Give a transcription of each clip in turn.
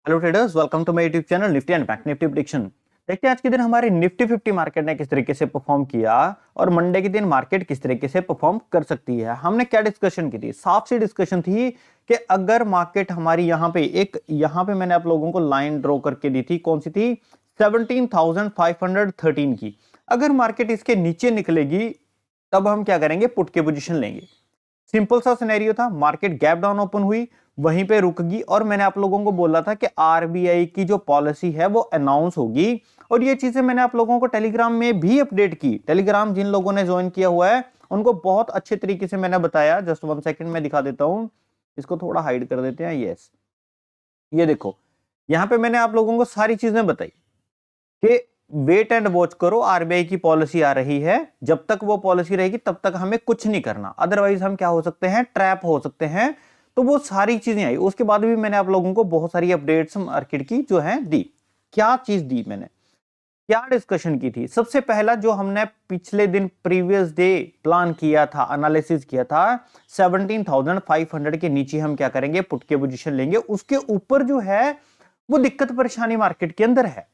Hello traders, welcome to my YouTube channel Nifty and bank Nifty prediction. देखते हैं आज के दिन हमारे निफ्टी 50 मार्केट ने किस तरीके से परफॉर्म किया और मंडे के दिन मार्केट किस तरीके से परफॉर्म कर सकती है। हमने क्या डिस्कशन की थी? साफ सी डिस्कशन थी कि अगर मार्केट हमारी यहाँ पे मैंने आप लोगों को लाइन ड्रॉ करके दी थी, कौन सी थी? 17,513 की। अगर मार्केट इसके नीचे निकलेगी तब हम क्या करेंगे? पुट के पोजीशन लेंगे। सिंपल सा सिनेरियो था, मार्केट गैप डाउन ओपन हुई, वहीं पे रुक गई और मैंने आप लोगों को बोला था कि आरबीआई की जो पॉलिसी है वो अनाउंस होगी। और ये चीजें मैंने आप लोगों को टेलीग्राम में भी अपडेट की। टेलीग्राम जिन लोगों ने ज्वाइन किया हुआ है उनको बहुत अच्छे तरीके से मैंने बताया। जस्ट 1 सेकंड में दिखा देता हूं, इसको थोड़ा हाइड कर देते हैं। यस, ये देखो, यहां पे मैंने आप लोगों को सारी चीजें बताई कि वेट एंड वॉच करो, आरबीआई की पॉलिसी आ रही है, जब तक वो पॉलिसी रहेगी तब तक हमें कुछ नहीं करना, अदरवाइज हम क्या हो सकते हैं? ट्रैप हो सकते हैं। तो वो सारी चीजें आई। उसके बाद भी मैंने आप लोगों को बहुत सारी अपडेट्स मार्केट की जो है दी। क्या चीज दी मैंने, क्या डिस्कशन की थी? सबसे पहला जो हमने पिछले दिन प्रीवियस डे प्लान किया था, एनालिसिस किया था, 17,500 के नीचे हम क्या करेंगे? पुट के पोजीशन लेंगे। उसके ऊपर जो है वो दिक्कत परेशानी मार्केट के अंदर है।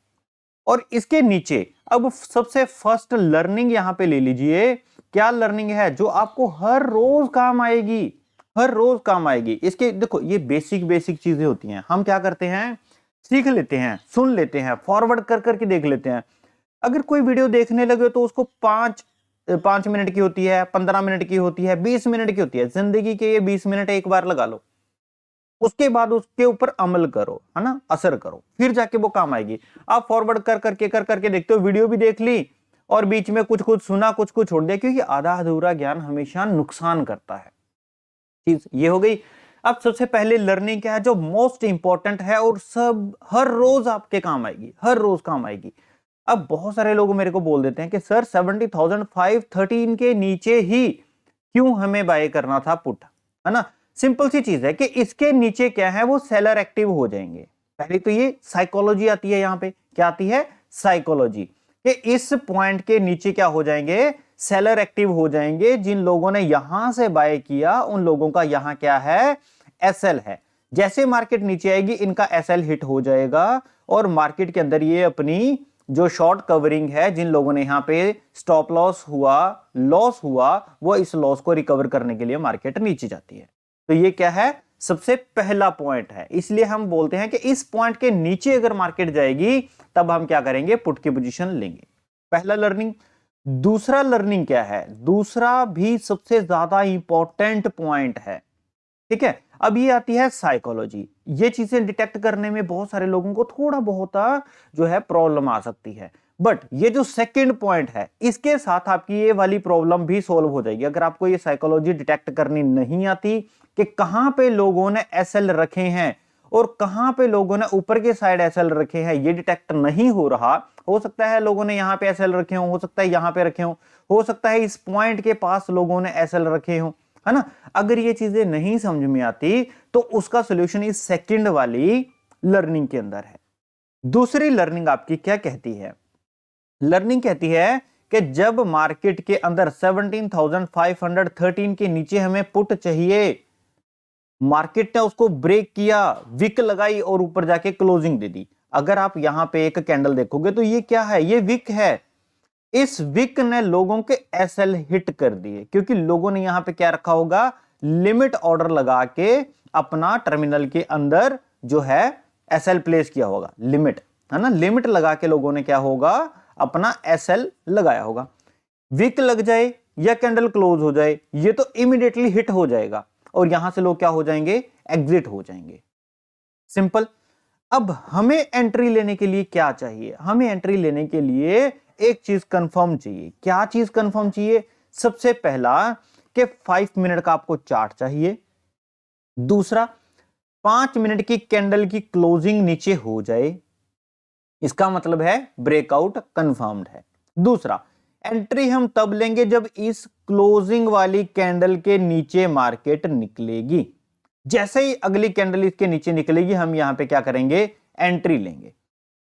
और इसके नीचे अब सबसे फर्स्ट लर्निंग यहां पे ले लीजिए। क्या लर्निंग है जो आपको हर रोज काम आएगी? हर रोज काम आएगी। इसके देखो, ये बेसिक चीजें होती हैं। हम क्या करते हैं? सीख लेते हैं, सुन लेते हैं, फॉरवर्ड कर करके देख लेते हैं। अगर कोई वीडियो देखने लगे तो उसको 5 मिनट की होती है, 15 मिनट की होती है, 20 मिनट की होती है। जिंदगी के ये 20 मिनट एक बार लगा लो, उसके बाद उसके ऊपर अमल करो, है ना, असर करो, फिर जाके वो काम आएगी। आप फॉरवर्ड कर करके देखते हो, वीडियो भी देख ली और बीच में कुछ कुछ सुना, कुछ कुछ छोड़ दिया, क्योंकि आधा अधूरा ज्ञान हमेशा नुकसान करता है। चीज ये हो गई। अब सबसे पहले लर्निंग क्या है जो मोस्ट इंपॉर्टेंट है और सब हर रोज आपके काम आएगी, हर रोज काम आएगी। अब बहुत सारे लोग मेरे को बोल देते हैं कि सर 70,513 के नीचे ही क्यों हमें बाय करना था पुट, है ना? सिंपल सी चीज है कि इसके नीचे क्या है, वो सेलर एक्टिव हो जाएंगे। पहले तो ये साइकोलॉजी आती है। यहां पे क्या आती है? साइकोलॉजी। कि इस पॉइंट के नीचे क्या हो जाएंगे? सेलर एक्टिव हो जाएंगे। जिन लोगों ने यहां से बाय किया उन लोगों का यहां क्या है? एसएल है। जैसे मार्केट नीचे आएगी इनका एसएल हिट हो जाएगा और मार्केट के अंदर ये अपनी जो शॉर्ट कवरिंग है, जिन लोगों ने यहां पे स्टॉप लॉस हुआ, लॉस हुआ, वो इस लॉस को रिकवर करने के लिए मार्केट नीचे जाती है। तो ये क्या है? सबसे पहला पॉइंट है। इसलिए हम बोलते हैं कि इस पॉइंट के नीचे अगर मार्केट जाएगी तब हम क्या करेंगे? पुट की पोजीशन लेंगे। पहला लर्निंग। दूसरा लर्निंग क्या है? दूसरा भी सबसे ज्यादा इंपॉर्टेंट पॉइंट है। ठीक है, अब ये आती है साइकोलॉजी। ये चीजें डिटेक्ट करने में बहुत सारे लोगों को थोड़ा बहुत जो है प्रॉब्लम आ सकती है। बट ये जो सेकंड पॉइंट है, इसके साथ आपकी ये वाली प्रॉब्लम भी सॉल्व हो जाएगी। अगर आपको ये साइकोलॉजी डिटेक्ट करनी नहीं आती कि कहां पे लोगों ने एसएल रखे हैं और कहां पे लोगों ने ऊपर के साइड एसएल रखे हैं, ये डिटेक्ट नहीं हो रहा। हो सकता है लोगों ने यहां पे एसएल रखे हो सकता है यहां पे रखे हो सकता है इस पॉइंट के पास लोगों ने एसएल रखे हो, है ना? अगर ये चीजें नहीं समझ में आती तो उसका सॉल्यूशन इस सेकंड वाली लर्निंग के अंदर है। दूसरी लर्निंग आपकी क्या कहती है? लर्निंग कहती है कि जब मार्केट के अंदर 17,513 के नीचे हमें पुट चाहिए, मार्केट ने उसको ब्रेक किया, विक लगाई और ऊपर जाके क्लोजिंग दे दी। अगर आप यहां पे एक कैंडल देखोगे तो ये क्या है? ये विक है। इस विक ने लोगों के एसएल हिट कर दिए, क्योंकि लोगों ने यहां पे क्या रखा होगा? लिमिट ऑर्डर लगा के अपना टर्मिनल के अंदर जो है एसएल प्लेस किया होगा। लिमिट, है ना, लिमिट लगा के लोगों ने क्या होगा? अपना एसएल लगाया होगा। विक लग जाए या कैंडल क्लोज हो जाए, ये तो इमीडिएटली हिट हो जाएगा और यहां से लोग क्या हो जाएंगे? एग्जिट हो जाएंगे। सिंपल। अब हमें एंट्री लेने के लिए क्या चाहिए? हमें एंट्री लेने के लिए एक चीज कंफर्म चाहिए। क्या चीज कंफर्म चाहिए? सबसे पहला कि 5 मिनट का आपको चार्ट चाहिए। दूसरा, 5 मिनट की कैंडल की क्लोजिंग नीचे हो जाए, इसका मतलब है ब्रेकआउट कंफर्म्ड है। दूसरा, एंट्री हम तब लेंगे जब इस क्लोजिंग वाली कैंडल के नीचे मार्केट निकलेगी। जैसे ही अगली कैंडल इसके नीचे निकलेगी हम यहां पे क्या करेंगे? एंट्री लेंगे।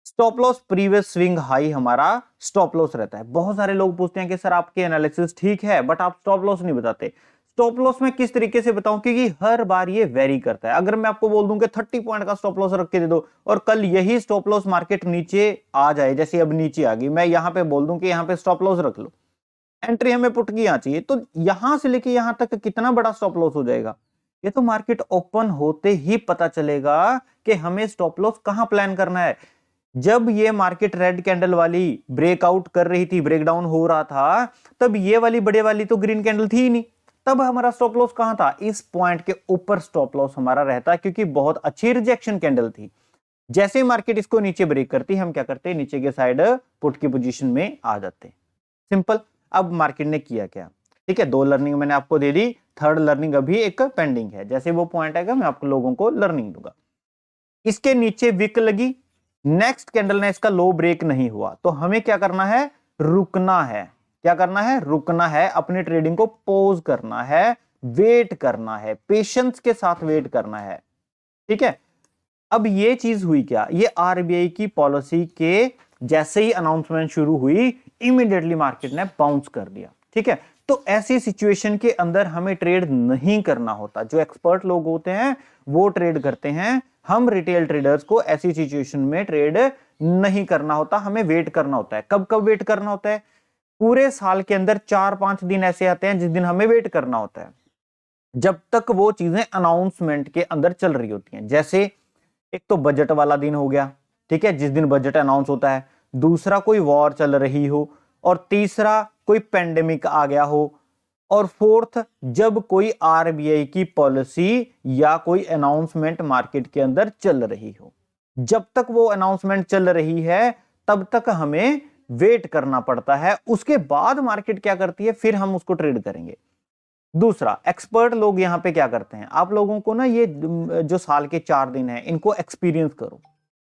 Stop loss previous swing high हमारा स्टॉप लॉस रहता है। बहुत सारे लोग पूछते हैं कि सर आपके एनालिसिस ठीक है बट आप स्टॉप लॉस नहीं बताते। स्टॉप लॉस मैं किस तरीके से बताऊं, क्योंकि हर बार ये वेरी करता है। अगर मैं आपको बोल दूं कि 30 पॉइंट का स्टॉप लॉस रख के दे दो और कल यही स्टॉप लॉस मार्केट नीचे आ जाए, जैसे अब नीचे आ गई, मैं यहां पे बोल दूं कि यहां पे स्टॉप लॉस रख लो, एंट्री हमें पुट की यहां चाहिए, तो यहां से लेके यहां तक कितना बड़ा स्टॉप लॉस हो जाएगा, ये तो मार्केट ओपन होते ही पता चलेगा कि हमें स्टॉप लॉस कहां प्लान करना है। जब ये मार्केट रेड कैंडल वाली ब्रेकआउट कर रही थी, ब्रेकडाउन हो रहा था, तब ये वाली बड़े वाली तो ग्रीन कैंडल थी ही नहीं, तब हमारा स्टॉप लॉस कहां था, इस पॉइंट के ऊपर स्टॉप लॉस हमारा रहता, क्योंकि बहुत अच्छी रिजेक्शन कैंडल थी। जैसे ही मार्केट इसको नीचे ब्रेक करती, हम क्या करते, नीचे के साइड पुट की पोजीशन में आ जाते। सिंपल। अब मार्केट ने किया क्या, ठीक है, 2 लर्निंग मैंने आपको दे दी, 3rd लर्निंग अभी एक पेंडिंग है, जैसे वो पॉइंट आएगा मैं आपको लोगों को लर्निंग दूंगा। इसके नीचे विक लगी, नेक्स्ट कैंडल ने इसका लो ब्रेक नहीं हुआ, तो हमें क्या करना है, रुकना है। क्या करना है, रुकना है, अपनी ट्रेडिंग को पॉज करना है, वेट करना है, पेशेंस के साथ वेट करना है, ठीक है। अब ये चीज हुई क्या, ये आरबीआई की पॉलिसी के जैसे ही अनाउंसमेंट शुरू हुई, इमीडिएटली मार्केट ने बाउंस कर दिया, ठीक है। तो ऐसी सिचुएशन के अंदर हमें ट्रेड नहीं करना होता, जो एक्सपर्ट लोग होते हैं वो ट्रेड करते हैं, हम रिटेल ट्रेडर्स को ऐसी सिचुएशन में ट्रेड नहीं करना होता, हमें वेट करना होता है। कब कब वेट करना होता है, पूरे साल के अंदर 4-5 दिन ऐसे आते हैं जिस दिन हमें वेट करना होता है, जब तक वो चीजें अनाउंसमेंट के अंदर चल रही होती हैं। जैसे एक तो बजट वाला दिन हो गया, ठीक है, जिस दिन बजट अनाउंस होता है, दूसरा कोई वॉर चल रही हो, और तीसरा कोई पेंडेमिक आ गया हो, और फोर्थ जब कोई आरबीआई की पॉलिसी या कोई अनाउंसमेंट मार्केट के अंदर चल रही हो। जब तक वो अनाउंसमेंट चल रही है तब तक हमें वेट करना पड़ता है, उसके बाद मार्केट क्या करती है फिर हम उसको ट्रेड करेंगे। दूसरा, एक्सपर्ट लोग यहां पे क्या करते हैं, आप लोगों को ना ये जो साल के 4 दिन है इनको एक्सपीरियंस करो,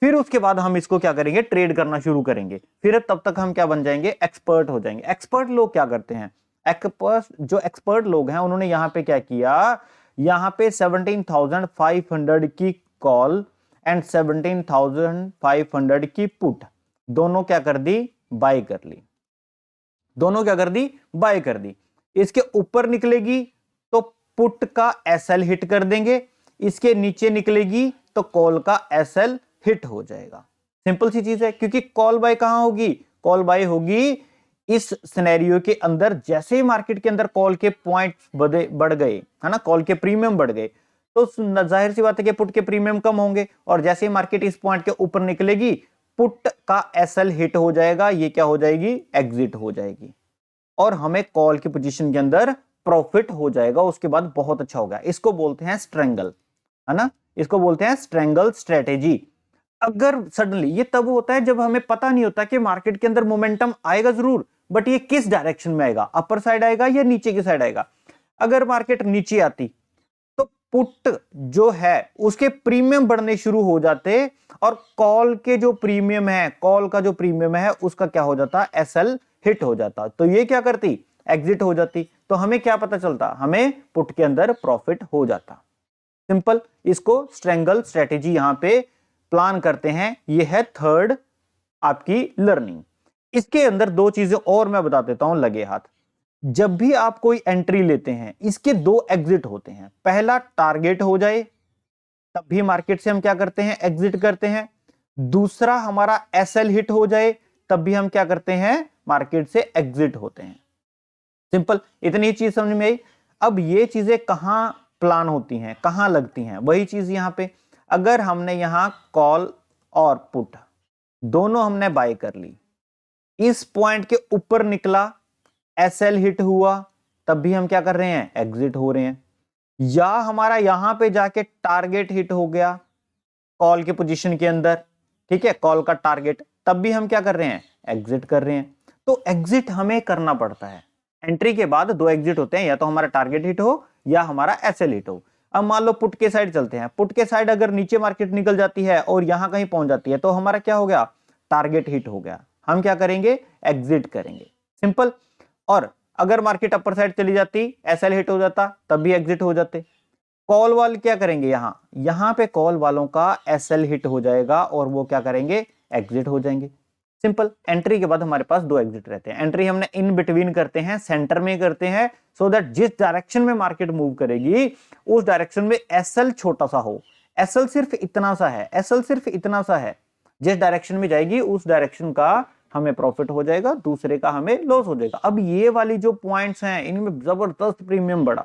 फिर उसके बाद हम इसको क्या करेंगे, ट्रेड करना शुरू करेंगे, फिर तब तक हम क्या बन जाएंगे, एक्सपर्ट हो जाएंगे। एक्सपर्ट लोग क्या करते हैं, जो एक्सपर्ट लोग हैं उन्होंने यहां पे क्या किया, यहां पे 17,500 की कॉल एंड 17,500 की पुट दोनों क्या कर दी, बाय कर ली, दोनों क्या कर दी, बाय कर दी। इसके ऊपर निकलेगी तो पुट का एसएल हिट कर देंगे, इसके नीचे निकलेगी तो कॉल का एसएल हिट हो जाएगा। सिंपल सी चीज है, क्योंकि कॉल बाय कहां होगी, कॉल बाय होगी इस सिनेरियो के अंदर, जैसे ही मार्केट के अंदर कॉल के पॉइंट्स बढ़ गए, है ना, कॉल के प्रीमियम बढ़ गए, तो जाहिर सी बात है कि पुट के प्रीमियम कम होंगे, और जैसे ही मार्केट इस पॉइंट के ऊपर निकलेगी पुट का एसएल हिट हो जाएगा, ये क्या हो जाएगी, एग्जिट हो जाएगी, और हमें कॉल की पोजीशन के अंदर प्रॉफिट हो जाएगा। उसके बाद बहुत अच्छा हो गया, इसको बोलते हैं स्ट्रेंगल, है ना, इसको बोलते हैं स्ट्रेंगल स्ट्रेटेजी। अगर सडनली, ये तब होता है जब हमें पता नहीं होता कि मार्केट के अंदर मोमेंटम आएगा जरूर, बट ये किस डायरेक्शन में आएगा, अपर साइड आएगा या नीचे की साइड आएगा। अगर मार्केट नीचे आती तो पुट जो है उसके प्रीमियम बढ़ने शुरू हो जाते, और कॉल के जो प्रीमियम है, कॉल का जो प्रीमियम है उसका क्या हो जाता, एसएल हिट हो जाता, तो ये क्या करती, एग्जिट हो जाती, तो हमें क्या पता चलता, हमें पुट के अंदर प्रॉफिट हो जाता। सिंपल, इसको स्ट्रेंगल स्ट्रेटेजी यहां पे प्लान करते हैं। ये है 3rd आपकी लर्निंग। इसके अंदर 2 चीजें और मैं बता देता हूं लगे हाथ। जब भी आप कोई एंट्री लेते हैं इसके 2 एग्जिट होते हैं, पहला टारगेट हो जाए तब भी मार्केट से हम क्या करते हैं, एग्जिट करते हैं। दूसरा हमारा एसएल हिट हो जाए तब भी हम क्या करते हैं, मार्केट से एग्जिट होते हैं। सिंपल, इतनी चीज समझ में आई। अब ये चीजें कहां प्लान होती हैं, कहां लगती हैं, वही चीज यहां पे, अगर हमने यहां कॉल और पुट दोनों हमने बाय कर ली, इस पॉइंट के ऊपर निकला, एसएल हिट हुआ, तब भी हम क्या कर रहे हैं, एग्जिट हो रहे हैं। या हमारा यहां पे जाके टारगेट हिट हो गया कॉल के पोजीशन के अंदर, ठीक है, कॉल का टारगेट, तब भी हम क्या कर रहे हैं, एग्जिट कर रहे हैं। तो एग्जिट हमें करना पड़ता है। एंट्री के बाद 2 एग्जिट होते हैं, या तो हमारा टारगेट हिट हो या हमारा एसएल हिट हो। अब मान लो पुट के साइड चलते हैं, पुट के साइड अगर नीचे मार्केट निकल जाती है और यहां कहीं पहुंच जाती है तो हमारा क्या हो गया, टारगेट हिट हो गया, हम क्या करेंगे, एग्जिट करेंगे। सिंपल। और अगर मार्केट अपर साइड चली जाती, एसएल हिट हो जाता, तब भी एग्जिट हो जाते। कॉल वाले क्या करेंगे, यहां पे कॉल वालों का एसएल हिट हो जाएगा और वो क्या करेंगे, एग्जिट हो जाएंगे। सिंपल। एंट्री के बाद हमारे पास दो एग्जिट रहते हैं। एंट्री हमने इन बिटवीन करते हैं, सेंटर में करते हैं, सो दैट जिस डायरेक्शन में मार्केट मूव करेगी उस डायरेक्शन में एसएल छोटा सा हो। एसएल सिर्फ इतना सा है, एसएल सिर्फ इतना सा है, जिस डायरेक्शन में जाएगी उस डायरेक्शन का हमें प्रॉफिट हो जाएगा, दूसरे का हमें लॉस हो जाएगा। अब ये वाली जो पॉइंट्स हैं इनमें जबरदस्त प्रीमियम बढ़ा,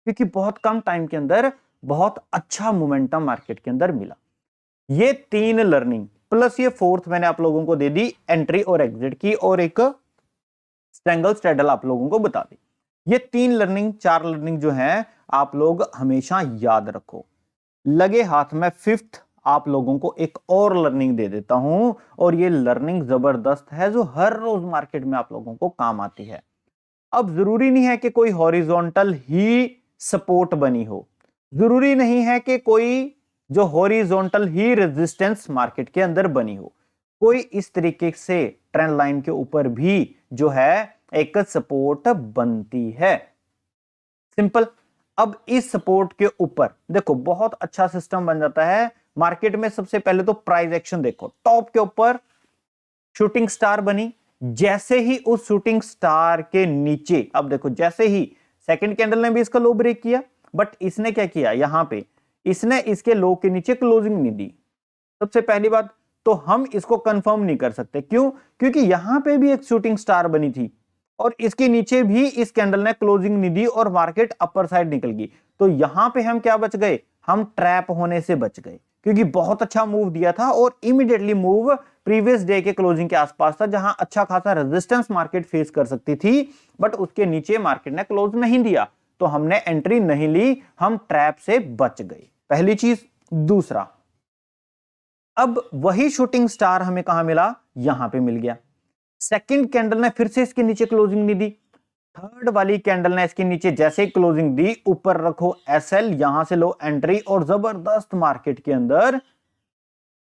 क्योंकि बहुत कम टाइम के अंदर बहुत अच्छा मोमेंटम मार्केट के अंदर मिला। ये तीन लर्निंग प्लस ये फोर्थ मैंने आप लोगों को दे दी एंट्री और एग्जिट की, और एक स्ट्रैंगल स्ट्रेडल आप लोगों को बता दी। ये तीन लर्निंग, चार लर्निंग जो है आप लोग हमेशा याद रखो। लगे हाथ में फिफ्थ आप लोगों को एक और लर्निंग दे देता हूं, और ये लर्निंग जबरदस्त है जो हर रोज मार्केट में आप लोगों को काम आती है। अब जरूरी नहीं है कि कोई हॉरिजॉन्टल ही सपोर्ट बनी हो, जरूरी नहीं है कि कोई जो हॉरिजॉन्टल ही रेजिस्टेंस मार्केट के अंदर बनी हो, कोई इस तरीके से ट्रेंड लाइन के ऊपर भी जो है एक सपोर्ट बनती है। सिंपल। अब इस सपोर्ट के ऊपर देखो बहुत अच्छा सिस्टम बन जाता है मार्केट में। सबसे पहले तो प्राइस एक्शन देखो, टॉप के ऊपर शूटिंग स्टार बनी, जैसे ही उस शूटिंग स्टार के नीचे, अब देखो जैसे ही सेकंड कैंडल ने भी इसका लो ब्रेक किया, बट इसने क्या किया, यहां पे इसने इसके लो के नीचे क्लोजिंग नहीं दी। सबसे पहली बात तो हम इसको कंफर्म नहीं कर सकते, क्यों? क्योंकि यहां पे भी एक शूटिंग स्टार बनी थी और इसके नीचे भी इस कैंडल ने क्लोजिंग नहीं दी और मार्केट अपर साइड निकल गई। तो यहां पे हम क्या बच गए, हम ट्रैप होने से बच गए, क्योंकि बहुत अच्छा मूव दिया था और इमीडिएटली मूव प्रीवियस डे के क्लोजिंग के आसपास था, जहां अच्छा खासा रेजिस्टेंस मार्केट फेस कर सकती थी, बट उसके नीचे मार्केट ने क्लोज नहीं दिया, तो हमने एंट्री नहीं ली, हम ट्रैप से बच गए। पहली चीज। दूसरा, अब वही शूटिंग स्टार हमें कहां मिला, यहां पे मिल गया। सेकंड कैंडल ने फिर से इसके नीचे क्लोजिंग नहीं दी, थर्ड वाली कैंडल ने इसके नीचे जैसे ही क्लोजिंग दी, ऊपर रखो एसएल, यहां से लो एंट्री, और जबरदस्त मार्केट के अंदर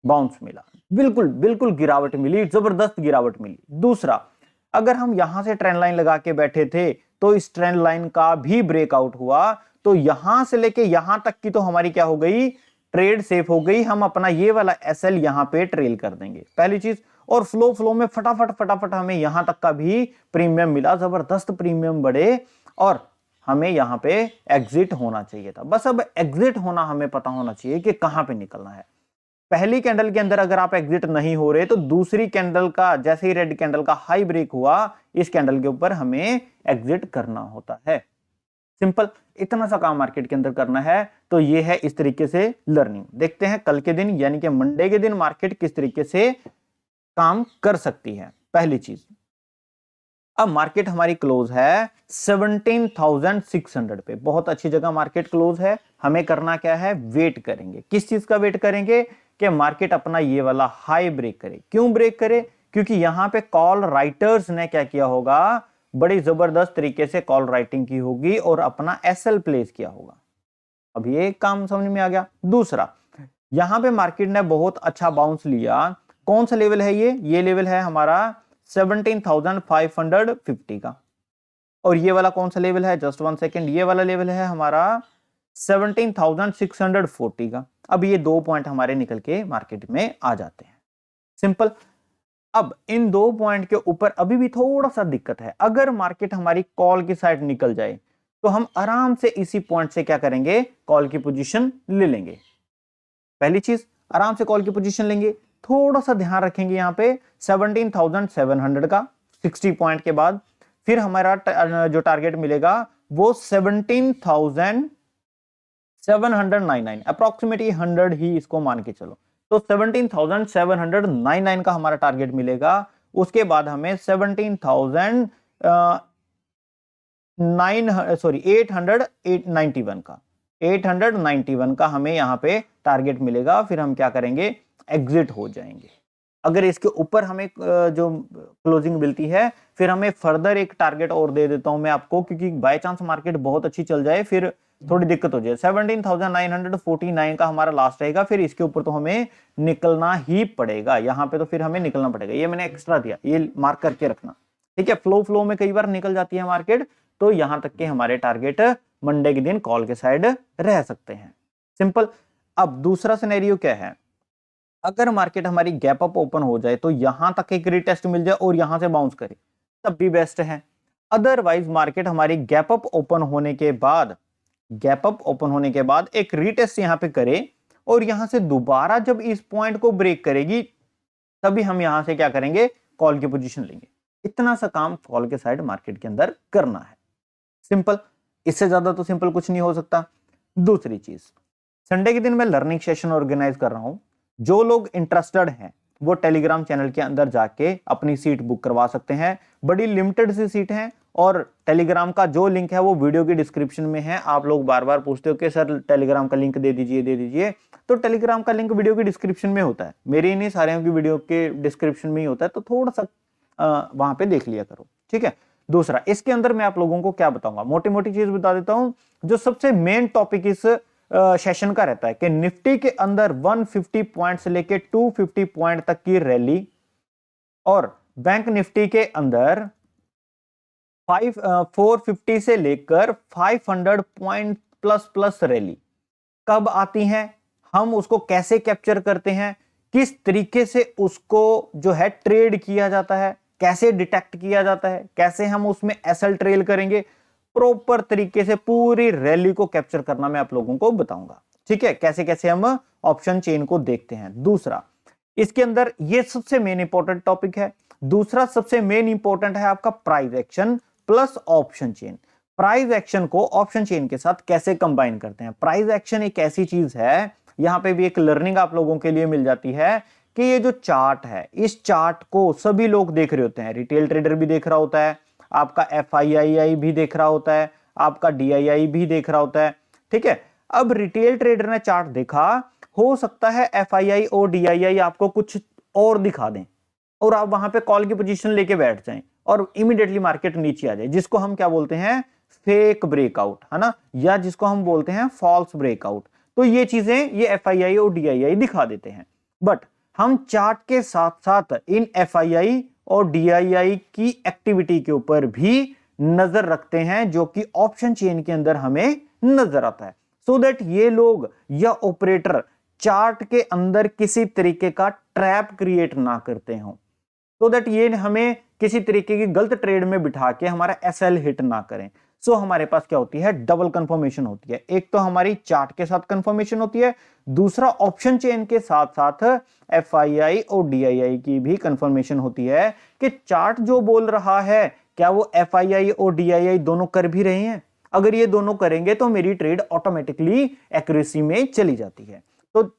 बाउंस मिला, बिल्कुल बिल्कुल गिरावट मिली, जबरदस्त गिरावट मिली। दूसरा, अगर हम यहां से ट्रेंड लाइन लगा के बैठे थे तो इस ट्रेंड लाइन का भी ब्रेकआउट हुआ, तो यहां से लेके यहां तक की तो हमारी क्या हो गई, ट्रेड सेफ हो गई। हम अपना ये वाला एसएल यहां पे ट्रेल कर देंगे, पहली चीज। और फ्लो में फटाफट फटाफट हमें यहां तक का भी प्रीमियम मिला, जबरदस्त प्रीमियम बढ़े, और हमें यहां पे एग्जिट होना चाहिए था। बस अब एग्जिट होना हमें पता होना चाहिए कि कहां पे निकलना है। पहली कैंडल के अंदर अगर आप एग्जिट नहीं हो रहे तो दूसरी कैंडल का, जैसे ही रेड कैंडल का हाई ब्रेक हुआ, इस कैंडल के ऊपर हमें एग्जिट करना होता है। सिंपल। इतना सा काम मार्केट के अंदर करना है। तो ये है इस तरीके से लर्निंग। देखते हैं कल के दिन यानी कि मंडे के दिन मार्केट किस तरीके से काम कर सकती है। पहली चीज, अब मार्केट हमारी क्लोज है 17,600 पे, बहुत अच्छी जगह मार्केट क्लोज है। हमें करना क्या है, वेट करेंगे। किस चीज का वेट करेंगे, कि मार्केट अपना ये वाला हाई ब्रेक करे। क्यों ब्रेक करे, क्योंकि यहां पे कॉल राइटर्स ने क्या किया होगा, बड़ी जबरदस्त तरीके से कॉल राइटिंग की होगी और अपना एसएल प्लेस किया होगा। अब ये काम समझ में आ गया। दूसरा, यहां पे मार्केट ने बहुत अच्छा बाउंस लिया। कौन सा लेवल है ये लेवल है हमारा 17,550 का। और ये वाला कौन सा लेवल है, जस्ट वन सेकेंड, ये वाला लेवल है हमारा 17,640 का। अब ये 2 पॉइंट हमारे निकल के मार्केट में आ जाते हैं। सिंपल। अब इन 2 पॉइंट के ऊपर अभी भी थोड़ा सा दिक्कत है। अगर मार्केट हमारी कॉल की साइड निकल जाए तो हम आराम से इसी पॉइंट से क्या करेंगे, कॉल की पोजीशन ले लेंगे। पहली चीज, आराम से कॉल की पोजीशन लेंगे। थोड़ा सा ध्यान रखेंगे यहां पे 17,700 का 60 पॉइंट के बाद। फिर हमारा जो टारगेट मिलेगा वो 17,799, अप्रोक्सीमेटली 100 ही इसको मान के चलो। तो 17,799 का हमारा टारगेट मिलेगा। उसके बाद हमें 891 का हमें यहां पे टारगेट मिलेगा। फिर हम क्या करेंगे, एग्जिट हो जाएंगे। अगर इसके ऊपर हमें जो क्लोजिंग मिलती है, फिर हमें फर्दर एक टारगेट और दे देता हूं मैं आपको, क्योंकि बाय चांस मार्केट बहुत अच्छी चल जाए फिर थोड़ी दिक्कत हो जाए। 17,949 का हमारा लास्ट रहेगा। फिर इसके ऊपर तो हमें निकलना ही पड़ेगा, यहां पे तो फिर हमें निकलना पड़ेगा। ये मैंने एक्स्ट्रा दिया, ये मार्क करके रखना, ठीक है। फ्लो में कई बार निकल जाती है मार्केट, तो यहां तक के हमारे टारगेट मंडे के दिन कॉल के साइड रह सकते हैं। सिंपल। अब दूसरा सिनेरियो क्या है, अगर मार्केट हमारी गैप अप ओपन हो जाए तो यहां तक एक रीटेस्ट मिल जाए और यहां से बाउंस करे तब भी बेस्ट है। अदरवाइज मार्केट हमारी गैप अप ओपन होने के बाद एक रीटेस्ट यहां पे करे और यहां से दोबारा जब इस पॉइंट को ब्रेक करेगी तभी हम यहां से क्या करेंगे, कॉल की पोजीशन लेंगे। इतना सा काम कॉल के साइड मार्केट के अंदर करना है। सिंपल, इससे ज्यादा तो सिंपल कुछ नहीं हो सकता। दूसरी चीज, संडे के दिन मैं लर्निंग सेशन ऑर्गेनाइज कर रहा हूं। जो लोग इंटरेस्टेड हैं वो टेलीग्राम चैनल के अंदर जाके अपनी सीट बुक करवा सकते हैं। बड़ी लिमिटेड सी सीट है और टेलीग्राम का जो लिंक है वो वीडियो की डिस्क्रिप्शन में है। आप लोग बार बार पूछते हो कि सर टेलीग्राम का लिंक दे दीजिए, तो टेलीग्राम का लिंक वीडियो की डिस्क्रिप्शन में होता है। मेरी नहीं, सारे की वीडियो के डिस्क्रिप्शन में ही होता है, तो थोड़ा सा वहां पे देख लिया करो, ठीक है। दूसरा, इसके अंदर मैं आप लोगों को क्या बताऊंगा, मोटी मोटी चीज बता देता हूं। जो सबसे मेन टॉपिक इस सेशन का रहता है कि निफ्टी के अंदर 150 पॉइंट से लेके 250 पॉइंट तक की रैली और बैंक निफ्टी के अंदर 450 से लेकर 500 पॉइंट प्लस रैली कब आती हैं, हम उसको कैसे कैप्चर करते हैं, किस तरीके से उसको जो है ट्रेड किया जाता है, कैसे डिटेक्ट किया जाता है, कैसे हम उसमें एसएल ट्रेल करेंगे, प्रॉपर तरीके से पूरी रैली को कैप्चर करना मैं आप लोगों को बताऊंगा, ठीक है। कैसे कैसे हम ऑप्शन चेन को देखते हैं। दूसरा, इसके अंदर ये सबसे मेन इंपॉर्टेंट टॉपिक है। दूसरा सबसे मेन इंपॉर्टेंट है आपका price action plus option chain. Price action को ऑप्शन चेन के साथ कैसे कंबाइन करते हैं। प्राइस एक्शन एक ऐसी चीज है, यहां पे भी एक लर्निंग आप लोगों के लिए मिल जाती है कि ये जो चार्ट है, इस चार्ट को सभी लोग देख रहे होते हैं। रिटेल ट्रेडर भी देख रहा होता है, आपका FII भी देख रहा होता है, आपका DII भी देख रहा होता है, ठीक है। अब रिटेल ट्रेडर ने चार्ट देखा, हो सकता है FII और DII आपको कुछ और दिखा दें और आप वहां पे कॉल की पोजीशन लेके बैठ जाएं और इमीडिएटली मार्केट नीचे आ जाए, जिसको हम क्या बोलते हैं, फेक ब्रेकआउट, है ना, या जिसको हम बोलते हैं फॉल्स ब्रेकआउट। तो ये चीजें ये FII और DII दिखा देते हैं। बट हम चार्ट के साथ साथ इन FII और DII की एक्टिविटी के ऊपर भी नजर रखते हैं, जो कि ऑप्शन चेन के अंदर हमें नजर आता है, सो दैट ये लोग या ऑपरेटर चार्ट के अंदर किसी तरीके का ट्रैप क्रिएट ना करते हो, सो दैट ये हमें किसी तरीके की गलत ट्रेड में बिठा के हमारा SL हिट ना करें। सो हमारे पास क्या होती है, डबल कंफर्मेशन होती है। एक तो हमारी चार्ट के साथ कंफर्मेशन होती है, दूसरा ऑप्शन चेन के साथ साथ FII और DII की भी कंफर्मेशन होती है कि चार्ट जो बोल रहा है क्या वो FII और DII दोनों कर भी रहे हैं। अगर ये दोनों करेंगे तो मेरी ट्रेड ऑटोमेटिकली एक्यूरेसी में चली जाती है। तो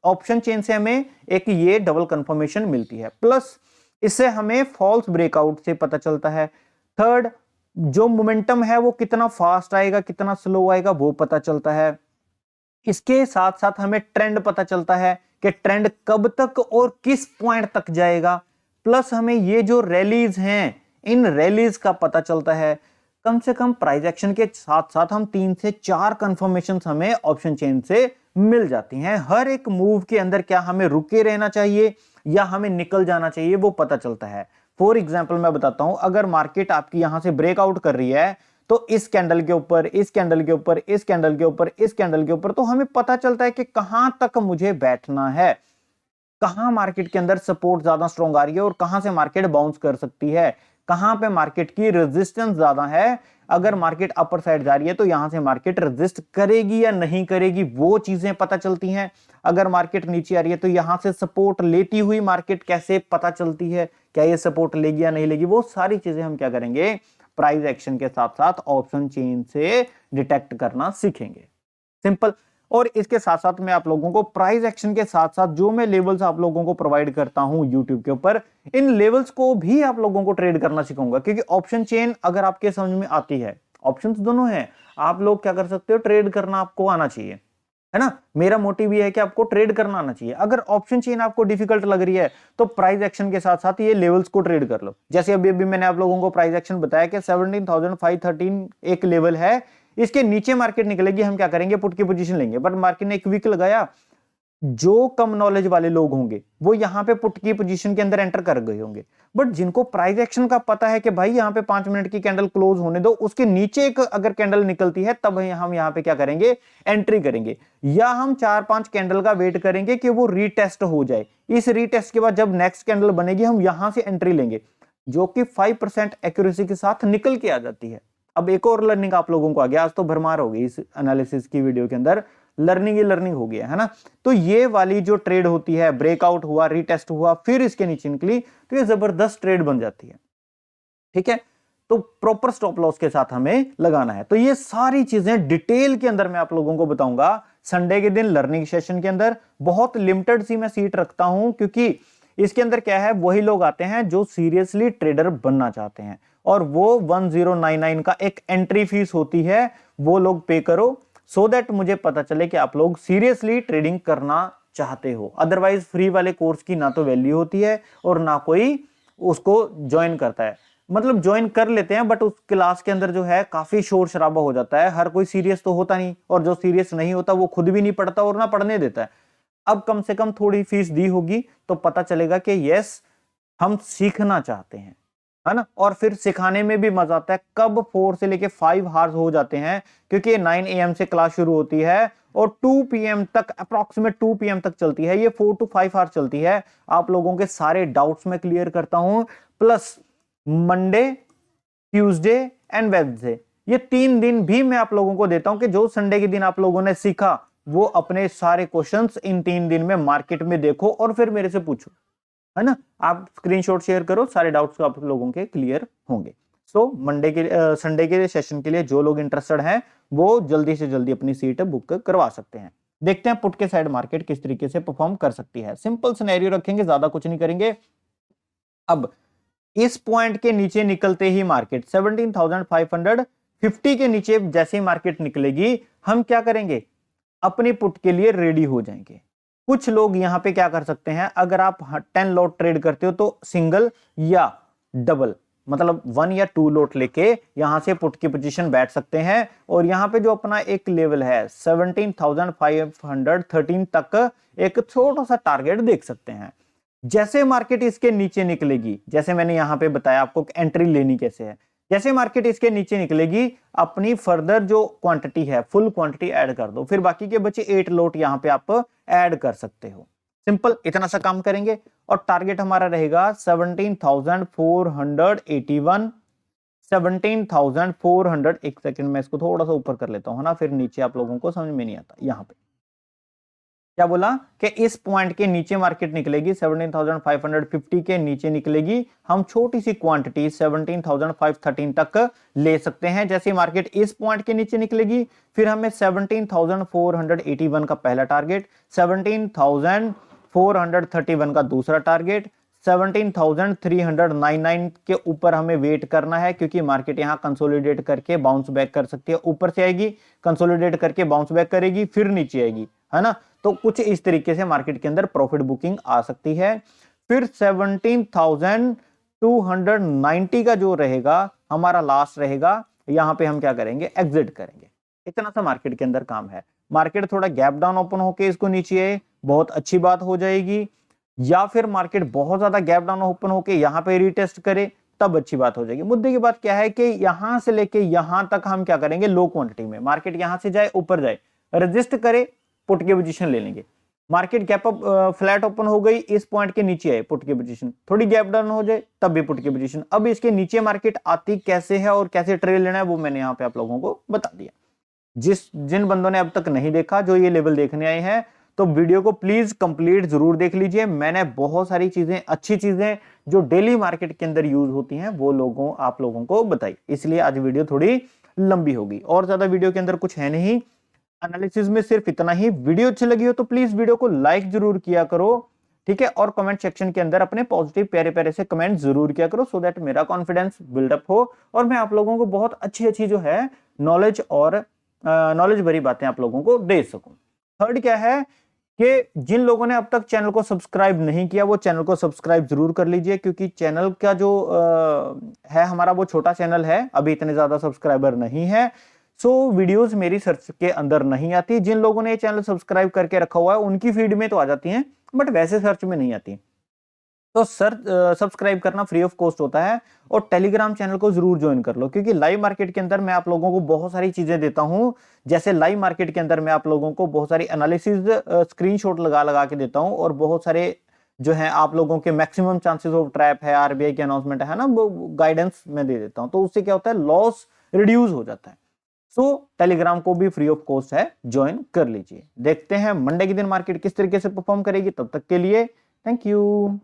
ऑप्शन चेन से हमें एक ये डबल कंफर्मेशन मिलती है, प्लस इससे हमें फॉल्स ब्रेकआउट से पता चलता है। थर्ड, जो मोमेंटम है वो कितना फास्ट आएगा कितना स्लो आएगा वो पता चलता है। इसके साथ साथ हमें ट्रेंड पता चलता है कि ट्रेंड कब तक और किस पॉइंट तक जाएगा। प्लस हमें ये जो रैलीज हैं, इन रैलीज का पता चलता है। कम से कम प्राइस एक्शन के साथ साथ हम 3 से 4 कंफर्मेशन हमें ऑप्शन चेन से मिल जाती हैं। हर एक मूव के अंदर क्या हमें रुके रहना चाहिए या हमें निकल जाना चाहिए वो पता चलता है। फॉर एग्जाम्पल मैं बताता हूं, अगर मार्केट आपकी यहां से ब्रेकआउट कर रही है तो इस कैंडल के ऊपर, इस कैंडल के ऊपर, इस कैंडल के ऊपर, इस कैंडल के ऊपर, तो हमें पता चलता है कि कहां तक मुझे बैठना है, कहां मार्केट के अंदर सपोर्ट ज्यादा स्ट्रॉन्ग आ रही है और कहां से मार्केट बाउंस कर सकती है, कहां पे मार्केट की रेजिस्टेंस ज्यादा है। अगर मार्केट अपर साइड जा रही है तो यहां से मार्केट रेजिस्ट करेगी या नहीं करेगी वो चीजें पता चलती हैं। अगर मार्केट नीचे आ रही है तो यहां से सपोर्ट लेती हुई मार्केट कैसे पता चलती है, क्या ये सपोर्ट लेगी या नहीं लेगी, वो सारी चीजें हम क्या करेंगे, प्राइस एक्शन के साथ साथ ऑप्शन चेन से डिटेक्ट करना सीखेंगे। सिंपल। और इसके साथ साथ मैं आप लोगों को प्राइस एक्शन के साथ साथ जो मैं लेवल्स आप लोगों को प्रोवाइड करता हूं YouTube के ऊपर, इन लेवल्स को भी आप लोगों को ट्रेड करना सिखाऊंगा। क्योंकि ऑप्शन चेन अगर आपके समझ में आती है, ऑप्शंस दोनों हैं, आप लोग क्या कर सकते हो, ट्रेड करना आपको आना चाहिए, है ना। मेरा मोटिव ये है कि आपको ट्रेड करना आना चाहिए। अगर ऑप्शन चेन आपको डिफिकल्ट लग रही है तो प्राइस एक्शन के साथ साथ ये लेवल्स को ट्रेड कर लो। जैसे अभी अभी मैंने आप लोगों को प्राइस एक्शन बताया कि 17,513 एक लेवल है, इसके नीचे मार्केट निकलेगी, हम क्या करेंगे, पुट की पोजीशन लेंगे। बट मार्केट ने एक वीक लगाया, जो कम नॉलेज वाले लोग होंगे वो यहाँ पे पुट की पोजीशन के अंदर एंटर कर गए होंगे, बट जिनको प्राइस एक्शन का पता है कि भाई यहाँ पे 5 मिनट की कैंडल क्लोज होने दो, उसके नीचे एक अगर कैंडल निकलती है तब हम यहाँ पे क्या करेंगे, एंट्री करेंगे, या हम 4-5 कैंडल का वेट करेंगे कि वो रीटेस्ट हो जाए। इस रीटेस्ट के बाद जब नेक्स्ट कैंडल बनेगी हम यहां से एंट्री लेंगे, जो कि 5% एक्यूरेसी के साथ निकल के आ जाती है। अब एक और लर्निंग आप लोगों को आ गया, आज तो भरमार हो गई इस एनालिसिस की वीडियो के अंदर, लर्निंग ही लर्निंग हो गया है ना। तो ये वाली जो ट्रेड होती है, ब्रेकआउट हुआ, रीटेस्ट हुआ, फिर इसके नीचे निकली, तो ये जबरदस्त ट्रेड बन जाती है। ठीक है, तो प्रॉपर स्टॉप लॉस के साथ हमें लगाना है। तो ये सारी चीजें डिटेल के अंदर मैं आप लोगों को बताऊंगा संडे के दिन लर्निंग सेशन के अंदर। बहुत लिमिटेड सी मैं सीट रखता हूं, क्योंकि इसके अंदर क्या है, वही लोग आते हैं जो सीरियसली ट्रेडर बनना चाहते हैं, और वो 1099 का एक एंट्री फीस होती है, वो लोग पे करो, सो दैट मुझे पता चले कि आप लोग सीरियसली ट्रेडिंग करना चाहते हो। अदरवाइज फ्री वाले कोर्स की ना तो वैल्यू होती है और ना कोई उसको ज्वाइन करता है। मतलब ज्वाइन कर लेते हैं, बट उस क्लास के अंदर जो है काफी शोर शराबा हो जाता है, हर कोई सीरियस तो होता नहीं, और जो सीरियस नहीं होता वो खुद भी नहीं पढ़ता और ना पढ़ने देता है। अब कम से कम थोड़ी फीस दी होगी तो पता चलेगा कि यस हम सीखना चाहते हैं, है ना। और फिर सिखाने में भी मजा आता है। कब 4 से लेके 5 हार्स हो जाते हैं, क्योंकि 9 AM से क्लास शुरू होती है और 2 PM तक, अप्रोक्सीमेट 2 PM तक चलती है। ये 4 to 5 हार्स चलती है। आप लोगों के सारे डाउट्स में क्लियर करता हूं, plus Monday, Tuesday and Wednesday, ये 3 दिन भी मैं आप लोगों को देता हूं कि जो संडे के दिन आप लोगों ने सीखा वो अपने सारे क्वेश्चंस इन 3 दिन में मार्केट में देखो और फिर मेरे से पूछो, है ना। आप स्क्रीनशॉट शेयर करो, सारे डाउट्स आप लोगों के क्लियर होंगे। सो मंडे के संडे के सेशन के लिए जो लोग इंटरेस्टेड हैं वो जल्दी से जल्दी अपनी सीट बुक करवा सकते हैं। देखते हैं पुट के साइड मार्केट किस तरीके से परफॉर्म कर सकती है। सिंपल सिनेरियो रखेंगे, ज्यादा कुछ नहीं करेंगे। अब इस पॉइंट के नीचे निकलते ही मार्केट 17,550 के नीचे जैसे ही मार्केट निकलेगी, हम क्या करेंगे, अपनी पुट के लिए रेडी हो जाएंगे। कुछ लोग यहां पे क्या कर सकते हैं, अगर आप 10 लॉट ट्रेड करते हो तो सिंगल या डबल, मतलब 1 या 2 लॉट लेके यहां से पुट की पोजीशन बैठ सकते हैं। और यहां पे जो अपना एक लेवल है 17,513 तक एक छोटा सा टारगेट देख सकते हैं। जैसे मार्केट इसके नीचे निकलेगी, जैसे मैंने यहां पे बताया आपको एंट्री लेनी कैसे है, जैसे मार्केट इसके नीचे निकलेगी अपनी फर्दर जो क्वांटिटी है फुल क्वांटिटी ऐड कर दो, फिर बाकी के बचे 8 लोट यहां पे आप ऐड कर सकते हो। सिंपल इतना सा काम करेंगे और टारगेट हमारा रहेगा 17,481, 17,400। एक सेकंड में इसको थोड़ा सा ऊपर कर लेता हूं, है ना, फिर नीचे आप लोगों को समझ में नहीं आता। यहां पे क्या बोला कि इस पॉइंट के नीचे मार्केट निकलेगी, 17,550 के नीचे निकलेगी, हम छोटी सी क्वांटिटी 17,513 तक ले सकते हैं। जैसे मार्केट इस पॉइंट के नीचे निकलेगी, फिर हमें 17,481 का पहला टारगेट, 17,431 का दूसरा टारगेट, 17,399 के ऊपर हमें वेट करना है, क्योंकि मार्केट यहां कंसोलिडेट करके बाउंस बैक कर सकती है। ऊपर से आएगी, कंसोलिडेट करके बाउंस बैक करेगी, फिर नीचे आएगी, है ना। तो कुछ इस तरीके से मार्केट के अंदर प्रॉफिट बुकिंग आ सकती है। फिर 17,290 का जो रहेगा हमारा लास्ट रहेगा, यहां पे हम क्या करेंगे, एग्जिट करेंगे। इतना सा मार्केट के अंदर काम है। मार्केट थोड़ा गैप डाउन ओपन होके इसको नीचे आए, बहुत अच्छी बात हो जाएगी, या फिर मार्केट बहुत ज्यादा गैप डाउन ओपन होके यहां पे रीटेस्ट करे, तब अच्छी बात हो जाएगी। मुद्दे की बात क्या है कि यहां से लेके यहां तक हम क्या करेंगे, लो क्वांटिटी में, मार्केट यहां से जाए ऊपर जाए, रेजिस्ट करे, पुट की पोजीशन ले लेंगे। Market gap up flat open हो गई, इस पॉइंट के नीचे आए, पुट की पोजीशन, थोड़ी गैप डाउन हो जाए तब भी पुट की पोजीशन। अब इसके नीचे मार्केट आती कैसे है और कैसे ट्रेड लेना है वो मैंने यहां पे आप लोगों को बता दिया। जिन बंदों ने अब तक नहीं देखा, जो ये लेवल देखने आए हैं, तो वीडियो को प्लीज कंप्लीट जरूर देख लीजिए। मैंने बहुत सारी चीजें, अच्छी चीजें जो डेली मार्केट के अंदर यूज होती हैं, वो आप लोगों को बताई, इसलिए आज वीडियो थोड़ी लंबी होगी। और ज्यादा वीडियो के अंदर कुछ है नहीं, एनालिसिस में सिर्फ इतना ही। वीडियो अच्छी लगी हो तो प्लीज वीडियो को लाइक जरूर किया करो, ठीक है। और कमेंट सेक्शन के अंदर अपने पॉजिटिव प्यारे प्यारे से कमेंट जरूर किया करो, सो दैट मेरा कॉन्फिडेंस बिल्डअप हो और मैं आप लोगों को बहुत अच्छी अच्छी जो है नॉलेज और नॉलेज भरी बातें आप लोगों को दे सकूं। थर्ड क्या है कि जिन लोगों ने अब तक चैनल को सब्सक्राइब नहीं किया, वो चैनल को सब्सक्राइब जरूर कर लीजिए, क्योंकि चैनल का जो है हमारा वो छोटा चैनल है, अभी इतने ज्यादा सब्सक्राइबर नहीं है। वीडियोस मेरी सर्च के अंदर नहीं आती। जिन लोगों ने ये चैनल सब्सक्राइब करके रखा हुआ है उनकी फीड में तो आ जाती हैं, बट वैसे सर्च में नहीं आती। तो सब्सक्राइब करना फ्री ऑफ कॉस्ट होता है, और टेलीग्राम चैनल को जरूर ज्वाइन कर लो, क्योंकि लाइव मार्केट के अंदर मैं आप लोगों को बहुत सारी चीजें देता हूं। जैसे लाइव मार्केट के अंदर मैं आप लोगों को बहुत सारी एनालिसिस स्क्रीनशॉट लगा लगा के देता हूं, और बहुत सारे जो है आप लोगों के मैक्सिमम चांसेस ऑफ ट्रैप है, आरबीआई की अनाउंसमेंट है ना, वो गाइडेंस मैं दे देता हूं। तो उससे क्या होता है, लॉस रिड्यूस हो जाता है। टेलीग्राम को भी फ्री ऑफ कॉस्ट है, ज्वाइन कर लीजिए। देखते हैं मंडे के दिन मार्केट किस तरीके से परफॉर्म करेगी। तब तक के लिए थैंक यू।